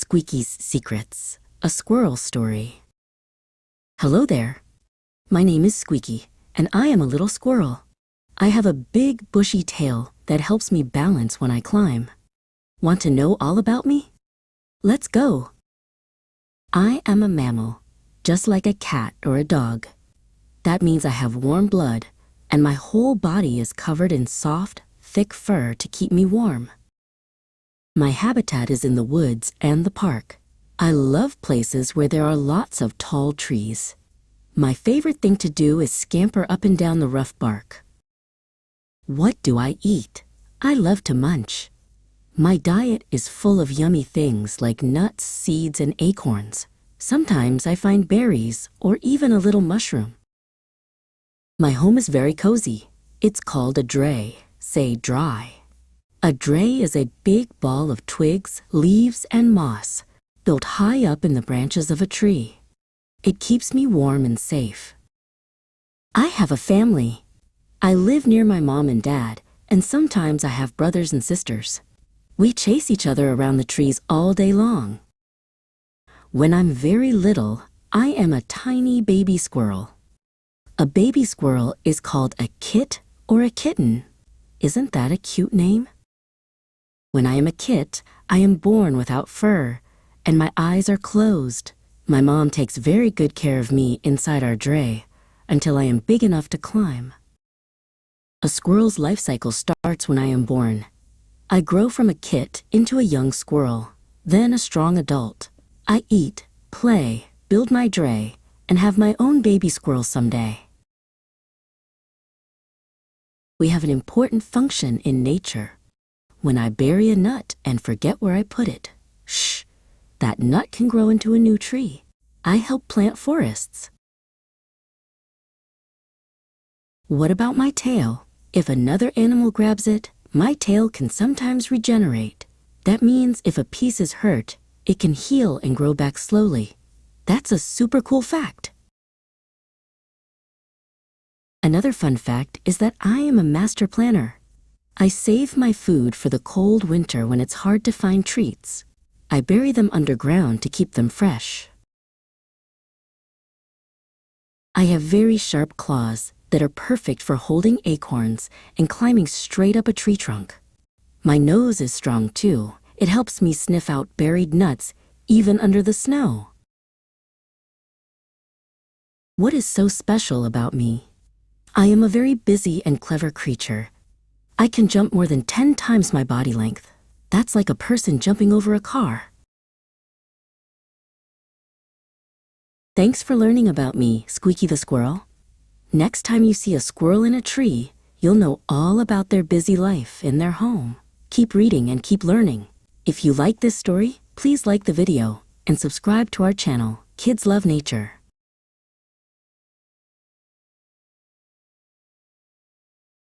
Squeaky's Secrets, a squirrel story. Hello there. My name is Squeaky, and I am a little squirrel. I have a big, bushy tail that helps me balance when I climb. Want to know all about me? Let's go. I am a mammal, just like a cat or a dog. That means I have warm blood, and my whole body is covered in soft, thick fur to keep me warm. My habitat is in the woods and the park. I love places where there are lots of tall trees. My favorite thing to do is scamper up and down the rough bark. What do I eat? I love to munch. My diet is full of yummy things like nuts, seeds, and acorns. Sometimes I find berries or even a little mushroom. My home is very cozy. It's called a drey, say dry. A drey is a big ball of twigs, leaves, and moss built high up in the branches of a tree. It keeps me warm and safe. I have a family. I live near my mom and dad, and sometimes I have brothers and sisters. We chase each other around the trees all day long. When I'm very little, I am a tiny baby squirrel. A baby squirrel is called a kit or a kitten. Isn't that a cute name? When I am a kit, I am born without fur, and my eyes are closed. My mom takes very good care of me inside our drey until I am big enough to climb. A squirrel's life cycle starts when I am born. I grow from a kit into a young squirrel, then a strong adult. I eat, play, build my drey, and have my own baby squirrel someday. We have an important function in nature. When I bury a nut and forget where I put it, that nut can grow into a new tree. I help plant forests. What about my tail? If another animal grabs it, my tail can sometimes regenerate. That means if a piece is hurt, it can heal and grow back slowly. That's a super cool fact. Another fun fact is that I am a master planner. I save my food for the cold winter when it's hard to find treats. I bury them underground to keep them fresh. I have very sharp claws that are perfect for holding acorns and climbing straight up a tree trunk. My nose is strong too. It helps me sniff out buried nuts even under the snow. What is so special about me? I am a very busy and clever creature. I can jump more than 10 times my body length. That's like a person jumping over a car. Thanks for learning about me, Squeaky the Squirrel. Next time you see a squirrel in a tree, you'll know all about their busy life in their home. Keep reading and keep learning. If you like this story, please like the video and subscribe to our channel, Kids Love Nature.